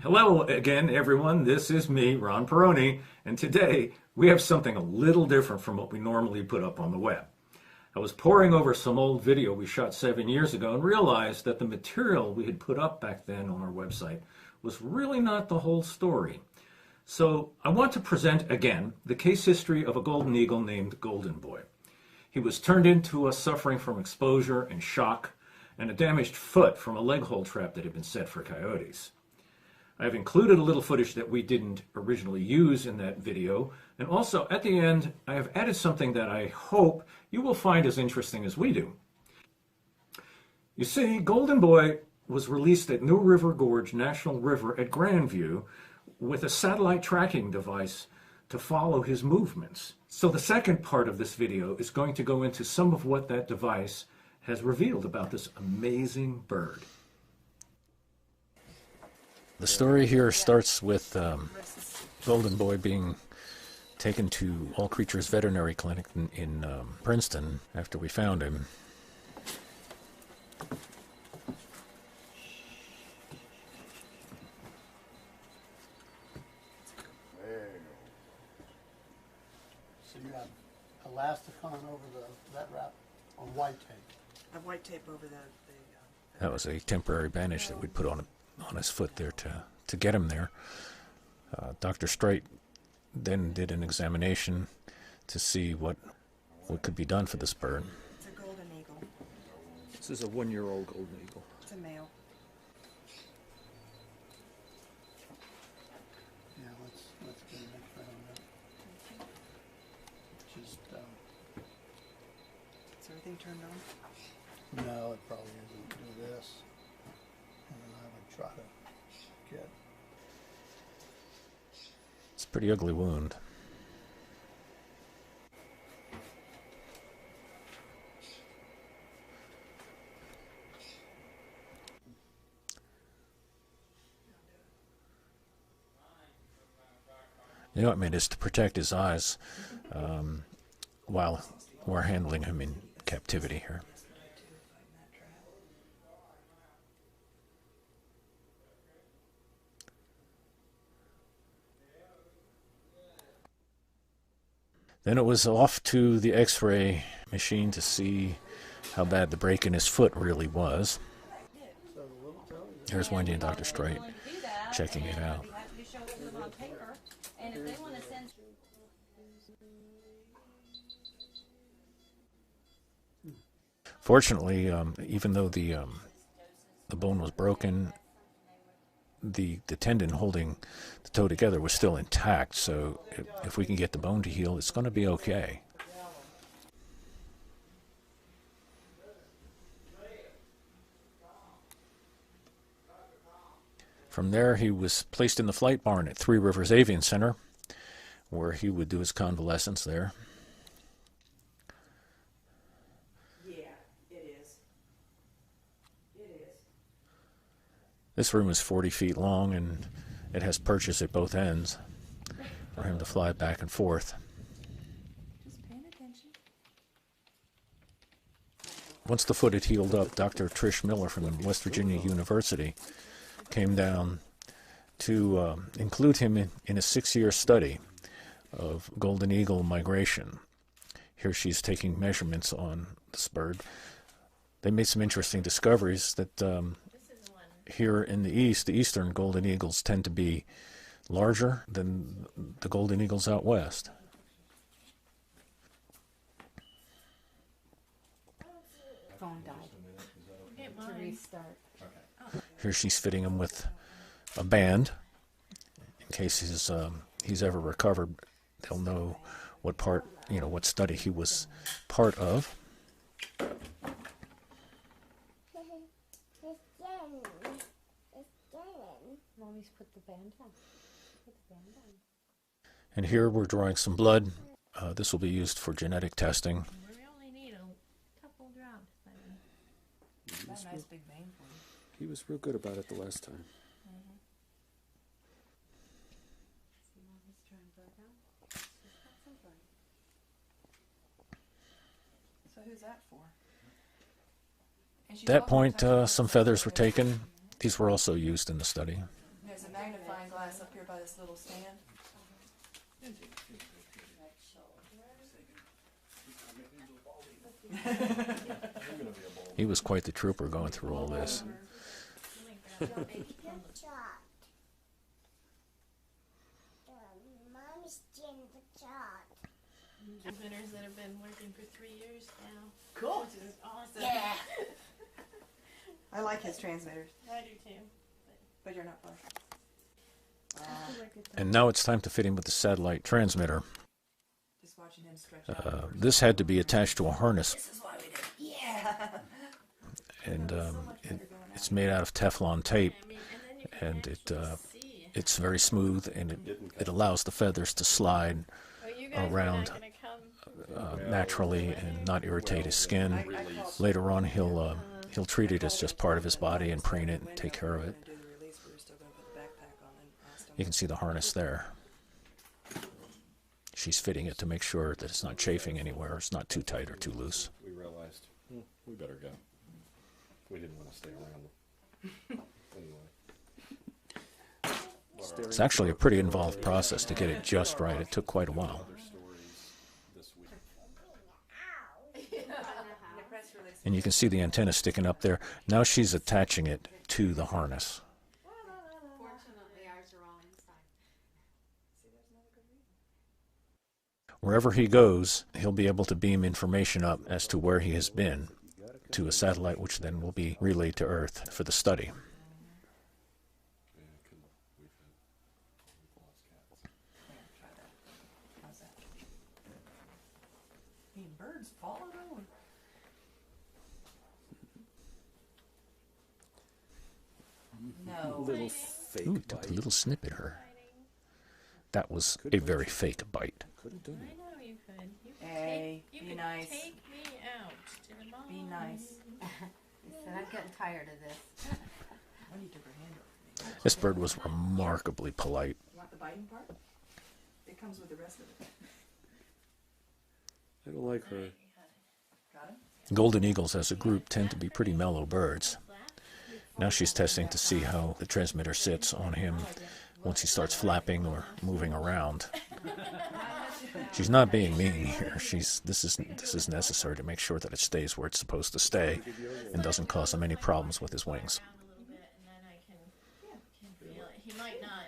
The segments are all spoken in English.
Hello again, everyone. This is me, Ron Peroni, and today we have something a little different from what we normally put up on the web. I was poring over some old video we shot 7 years ago and realized that the material we had put up back then on our website was really not the whole story. So I want to present again the case history of a golden eagle named Golden Boy. He was turned into us suffering from exposure and shock and a damaged foot from a leg hole trap that had been set for coyotes. I've included a little footage that we didn't originally use in that video, and also at the end I have added something that I hope you will find as interesting as we do. You see, Golden Boy was released at New River Gorge National River at Grandview with a satellite tracking device to follow his movements. So the second part of this video is going to go into some of what that device has revealed about this amazing bird. The story here starts with Golden Boy being taken to All Creatures Veterinary Clinic in Princeton after we found him. So you have elasticon over the vet wrap on white tape. I have white tape over the That was a temporary bandage that we'd put on his foot there to get him there. Dr. Straight then did an examination to see what could be done for this bird. It's a golden eagle. This is a 1-year-old golden eagle. It's a male. Yeah, let's get an X-ray on that. Just Is everything turned on? no, it probably isn't. Do this, and then I would try to get. It's a pretty ugly wound. The ointment is to protect his eyes while we're handling him in captivity here. Then it was off to the X-ray machine to see how bad the break in his foot really was. Here's Wendy and Dr. Straight checking it out. Fortunately, even though the bone was broken, the tendon holding the toe together was still intact, so if we can get the bone to heal, it's going to be okay. From there, he was placed in the flight barn at Three Rivers Avian Center, where he would do his convalescence there. Yeah, it is. It is. This room is 40 feet long, and it has perches at both ends for him to fly back and forth. Just paying attention. Once the foot had healed up, Dr. Trish Miller from West Virginia University came down to include him in a 6-year study of golden eagle migration. Here she's taking measurements on this bird. They made some interesting discoveries that here in the east, the eastern golden eagles tend to be larger than the golden eagles out west. Phone died. To restart. Here she's fitting him with a band in case he's ever recovered. They'll know what part, what study he was part of. Mommy's put the band on. Put the band on. And here we're drawing some blood. This will be used for genetic testing. We only need a couple drops. That's a nice big vein for him. He was real good about it the last time. See Mommy's trying blood now. She's got some blood. So who's that for? And she's At that also point, touching some feathers were taken. These were also used in the study. There's a magnet glass up here by this little stand. He was quite the trooper going through all this. Mommy's doing the job. Winners that have been working for 3 years now. Cool. Which is awesome. Yeah. I like his transmitters, I do too. but you're not far. I feel like it's And now it's time to fit him with the satellite transmitter. Just watching him stretch out. This had to be attached to a harness, This is why we did. Yeah. and it's made out of Teflon tape, I mean, and then you can and actually see. it's very smooth, and it allows the feathers to slide Oh, you guys around are not gonna come. naturally and not irritate his skin. Later on, he'll treat it as just part of his body and preen it and take care of it. You can see the harness there. She's fitting it to make sure that it's not chafing anywhere, it's not too tight or too loose. We realized, we better go. We didn't want to stay around. Anyway. It's actually a pretty involved process to get it just right. It took quite a while. Other stories this week. And you can see the antenna sticking up there. Now she's attaching it to the harness. Fortunately, ours are all inside. Wherever he goes, he'll be able to beam information up as to where he has been to a satellite, which then will be relayed to Earth for the study. How's that? I mean, birds follow them. No. Little fake Ooh, took a bite. little snip at her. That was a very fake bite. Could have done I it. know you could. You could Hey, take, you be could nice. take me out to the mall. Be nice. He said, I'm getting tired of this. When you took her hand over me. This bird was remarkably polite. You want the biting part? It comes with the rest of it. I don't like her. Got it? Golden eagles as a group tend to be pretty mellow birds. Now she's testing to see how the transmitter sits on him once he starts flapping or moving around. She's not being mean here. This is necessary to make sure that it stays where it's supposed to stay and doesn't cause him any problems with his wings. Around a little bit, and then I can feel it. He might not.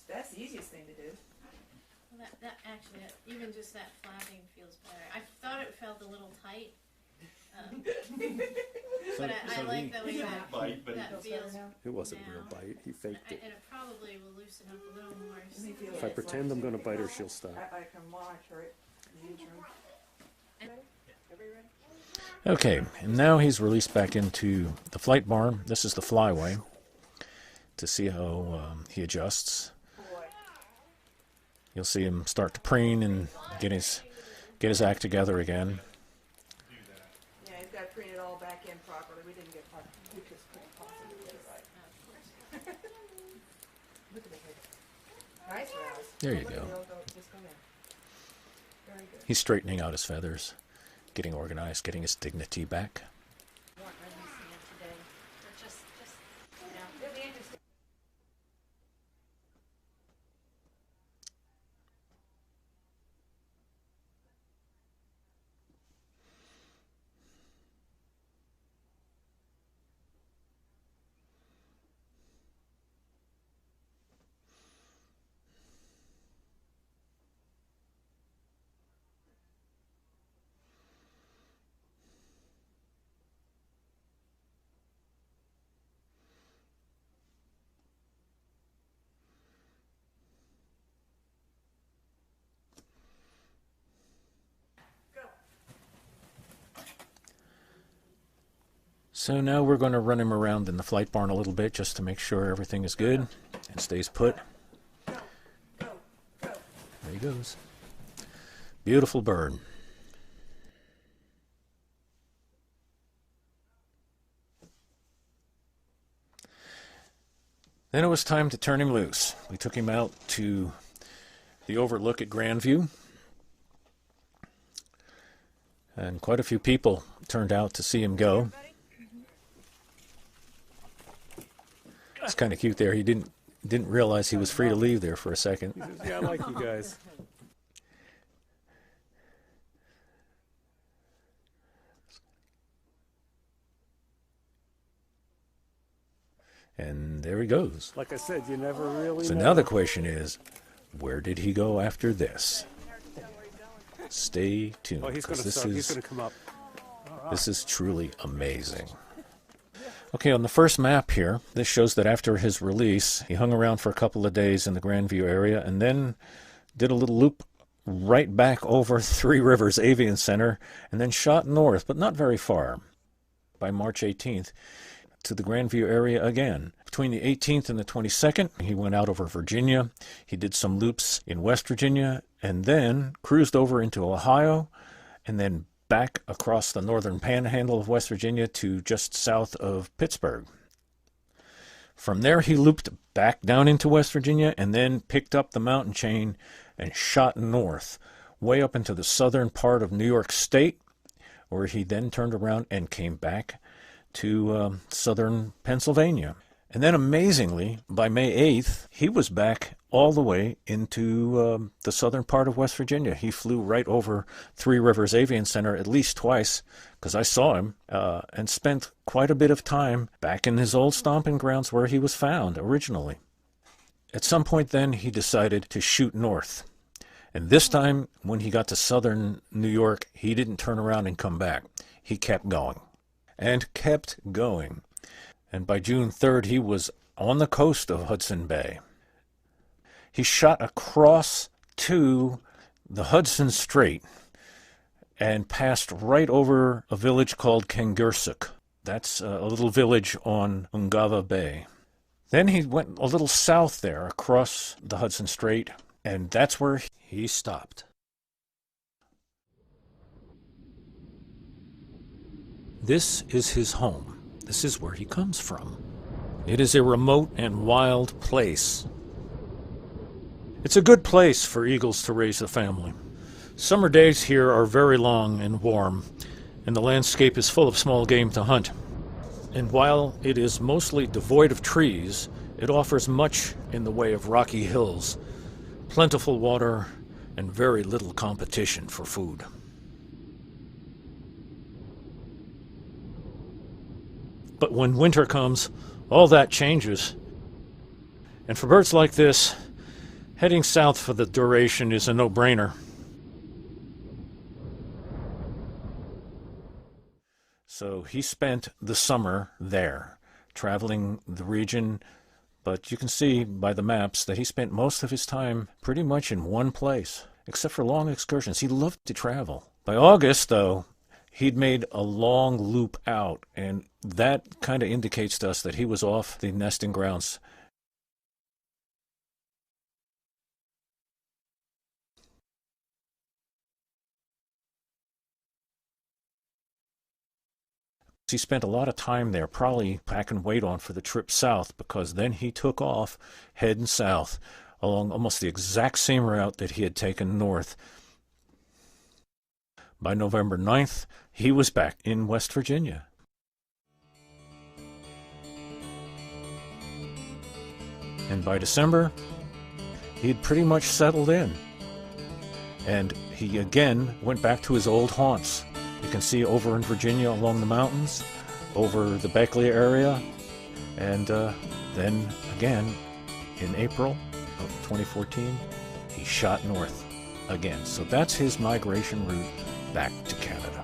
That's the easiest thing to do. Well, that actually, even just that flapping feels better. I thought it felt a little tight. But I like the way that, Bite, but that feels. It wasn't a real bite. He faked And it. it probably will loosen up a little more. Does he feel If I it? pretend I'm going to bite her, she'll stop. I can monitor it in the interim. Everybody ready? Okay, and now he's released back into the flight barn. This is the flyway to see how he adjusts. Boy. You'll see him start to preen and get his act together again. Yeah, he's got to preen it all back in properly. We didn't get part. We just couldn't possibly get it right. Look at the head. Nice, Rouse. There you Look at go. the old goat. Just go in. Very good. He's straightening out his feathers, getting organized, getting his dignity back. Want releasing it today. Or just, you know. It'll be interesting. So now we're going to run him around in the flight barn a little bit just to make sure everything is good and stays put. Go. Go. Go. There he goes. Beautiful bird. Then it was time to turn him loose. We took him out to the overlook at Grandview. And quite a few people turned out to see him go. It's kind of cute there. He didn't didn't realize he was free to leave there for a second. He says, yeah, I like you guys. And there he goes. Like I said, you never really So know. now the question is, where did he go after this? Stay tuned, Oh, he's going because to start. He's going to come up. this is truly amazing. Okay, on the first map here, this shows that after his release, he hung around for a couple of days in the Grandview area and then did a little loop right back over Three Rivers Avian Center and then shot north, but not very far. By March 18th, to the Grandview area again. Between the 18th and the 22nd, he went out over Virginia. He did some loops in West Virginia and then cruised over into Ohio and then back across the northern panhandle of West Virginia to just south of Pittsburgh. From there, he looped back down into West Virginia and then picked up the mountain chain and shot north, way up into the southern part of New York State, where he then turned around and came back to southern Pennsylvania. And then amazingly, by May 8th, he was back all the way into the southern part of West Virginia. He flew right over Three Rivers Avian Center at least twice, because I saw him, and spent quite a bit of time back in his old stomping grounds where he was found originally. At some point then, he decided to shoot north. And this time, when he got to southern New York, he didn't turn around and come back. He kept going. And kept going. And by June 3rd, he was on the coast of Hudson Bay. He shot across to the Hudson Strait and passed right over a village called Kangersuk. That's a little village on Ungava Bay. Then he went a little south there across the Hudson Strait, and that's where he stopped. This is his home. This is where he comes from. It is a remote and wild place. It's a good place for eagles to raise a family. Summer days here are very long and warm, and the landscape is full of small game to hunt. And while it is mostly devoid of trees, it offers much in the way of rocky hills, plentiful water, and very little competition for food. But when winter comes, all that changes. And for birds like this, heading south for the duration is a no-brainer. So he spent the summer there, traveling the region, but you can see by the maps that he spent most of his time pretty much in one place, except for long excursions. He loved to travel. By August, though, he'd made a long loop out, and that kind of indicates to us that he was off the nesting grounds. He spent a lot of time there, probably packing weight on for the trip south, because then he took off heading south along almost the exact same route that he had taken north. By November 9th, he was back in West Virginia. And by December, he'd pretty much settled in. And he again went back to his old haunts. You can see over in Virginia along the mountains, over the Beckley area, and then again in April of 2014, he shot north again. So that's his migration route back to Canada.